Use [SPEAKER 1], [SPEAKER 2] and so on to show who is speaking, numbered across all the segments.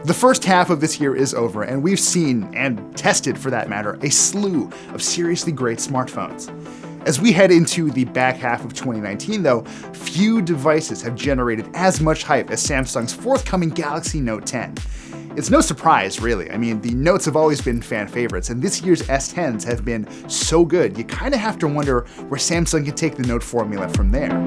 [SPEAKER 1] The first half of this year is over, and we've seen, and tested for that matter, a slew of seriously great smartphones. As we head into the back half of 2019 though, few devices have generated as much hype as Samsung's forthcoming Galaxy Note 10. It's no surprise, really. I mean, the Notes have always been fan favorites, and this year's S10s have been so good, you kinda have to wonder where Samsung can take the Note formula from there.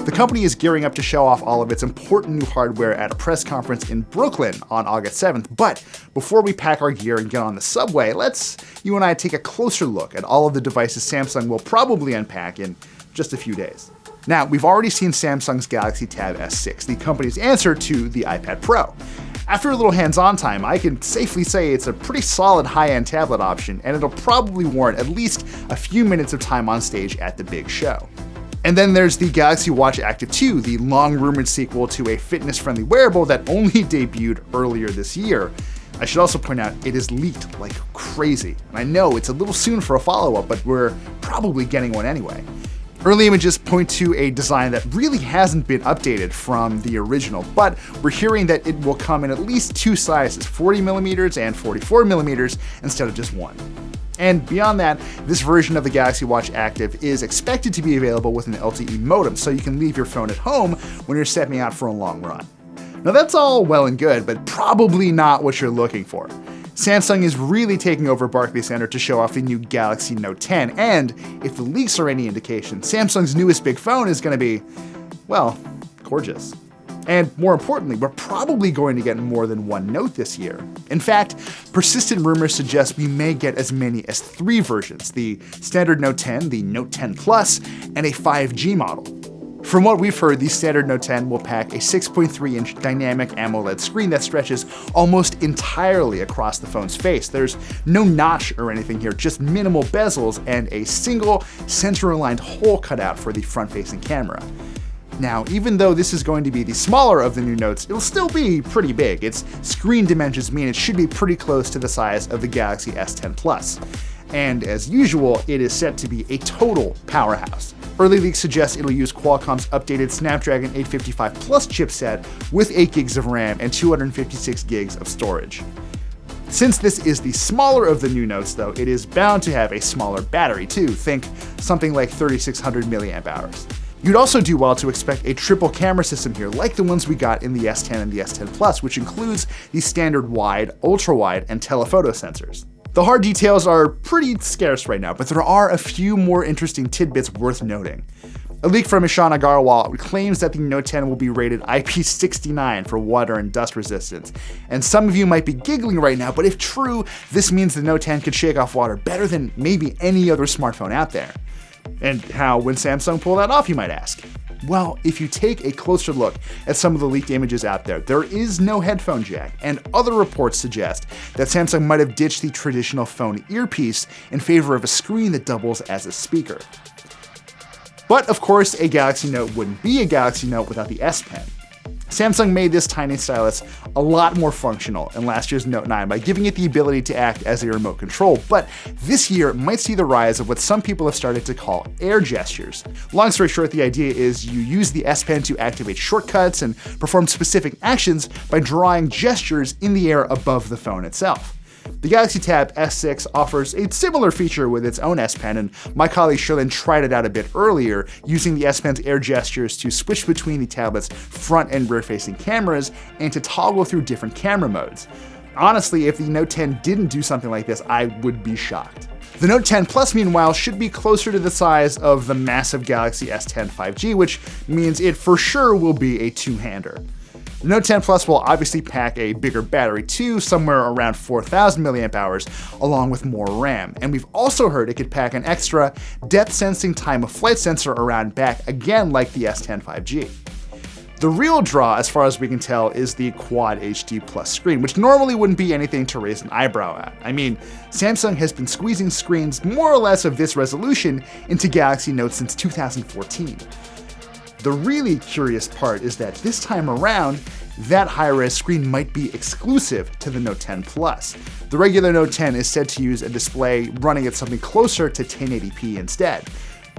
[SPEAKER 1] The company is gearing up to show off all of its important new hardware at a press conference in Brooklyn on August 7th, but before we pack our gear and get on the subway, let's you and I take a closer look at all of the devices Samsung will probably unpack in just a few days. Now, we've already seen Samsung's Galaxy Tab S6, the company's answer to the iPad Pro. After a little hands-on time, I can safely say it's a pretty solid high-end tablet option, and it'll probably warrant at least a few minutes of time on stage at the big show. And then there's the Galaxy Watch Active 2, the long-rumored sequel to a fitness-friendly wearable that only debuted earlier this year. I should also point out it is leaked like crazy. And I know it's a little soon for a follow-up, but we're probably getting one anyway. Early images point to a design that really hasn't been updated from the original, but we're hearing that it will come in at least two sizes, 40mm and 44mm, instead of just one. And beyond that, this version of the Galaxy Watch Active is expected to be available with an LTE modem, so you can leave your phone at home when you're stepping out for a long run. Now that's all well and good, but probably not what you're looking for. Samsung is really taking over Barclays Center to show off the new Galaxy Note 10, and if the leaks are any indication, Samsung's newest big phone is going to be, well, gorgeous. And more importantly, we're probably going to get more than one Note this year. In fact, persistent rumors suggest we may get as many as 3 versions: the standard Note 10, the Note 10 Plus, and a 5G model. From what we've heard, the standard Note 10 will pack a 6.3-inch dynamic AMOLED screen that stretches almost entirely across the phone's face. There's no notch or anything here, just minimal bezels and a single center-aligned hole cut out for the front-facing camera. Now, even though this is going to be the smaller of the new Notes, it'll still be pretty big. Its screen dimensions mean it should be pretty close to the size of the Galaxy S10 Plus. And as usual, it is set to be a total powerhouse. Early leaks suggest it'll use Qualcomm's updated Snapdragon 855 Plus chipset with 8 gigs of RAM and 256 gigs of storage. Since this is the smaller of the new Notes though, it is bound to have a smaller battery too. Think something like 3600 mAh. You'd also do well to expect a triple camera system here, like the ones we got in the S10 and the S10 Plus, which includes the standard wide, ultra-wide, and telephoto sensors. The hard details are pretty scarce right now, but there are a few more interesting tidbits worth noting. A leak from Ishan Agarwal claims that the Note 10 will be rated IP69 for water and dust resistance. And some of you might be giggling right now, but if true, this means the Note 10 could shake off water better than maybe any other smartphone out there. And how would Samsung pull that off, you might ask? Well, if you take a closer look at some of the leaked images out there, there is no headphone jack, and other reports suggest that Samsung might have ditched the traditional phone earpiece in favor of a screen that doubles as a speaker. But of course, a Galaxy Note wouldn't be a Galaxy Note without the S Pen. Samsung made this tiny stylus a lot more functional in last year's Note 9 by giving it the ability to act as a remote control, but this year it might see the rise of what some people have started to call air gestures. Long story short, the idea is you use the S Pen to activate shortcuts and perform specific actions by drawing gestures in the air above the phone itself. The Galaxy Tab S6 offers a similar feature with its own S Pen, and my colleague Sherlyn tried it out a bit earlier, using the S Pen's air gestures to switch between the tablet's front and rear-facing cameras and to toggle through different camera modes. Honestly, if the Note 10 didn't do something like this, I would be shocked. The Note 10 Plus, meanwhile, should be closer to the size of the massive Galaxy S10 5G, which means it for sure will be a two-hander. The Note 10 Plus will obviously pack a bigger battery too, somewhere around 4000 mAh, along with more RAM. And we've also heard it could pack an extra depth-sensing time-of-flight sensor around back, again like the S10 5G. The real draw, as far as we can tell, is the Quad HD Plus screen, which normally wouldn't be anything to raise an eyebrow at. I mean, Samsung has been squeezing screens more or less of this resolution into Galaxy Note since 2014. The really curious part is that this time around, that high-res screen might be exclusive to the Note 10 Plus. The regular Note 10 is said to use a display running at something closer to 1080p instead.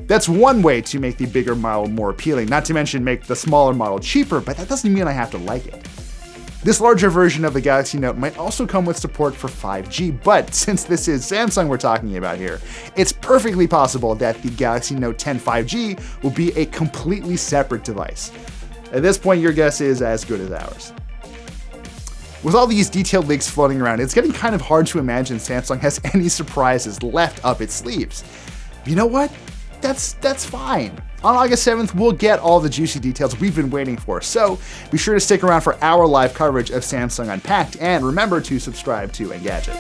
[SPEAKER 1] That's one way to make the bigger model more appealing, not to mention make the smaller model cheaper, but that doesn't mean I have to like it. This larger version of the Galaxy Note might also come with support for 5G, but since this is Samsung we're talking about here, it's perfectly possible that the Galaxy Note 10 5G will be a completely separate device. At this point, your guess is as good as ours. With all these detailed leaks floating around, it's getting kind of hard to imagine Samsung has any surprises left up its sleeves. You know what? That's fine. On August 7th, we'll get all the juicy details we've been waiting for, so be sure to stick around for our live coverage of Samsung Unpacked, and remember to subscribe to Engadget.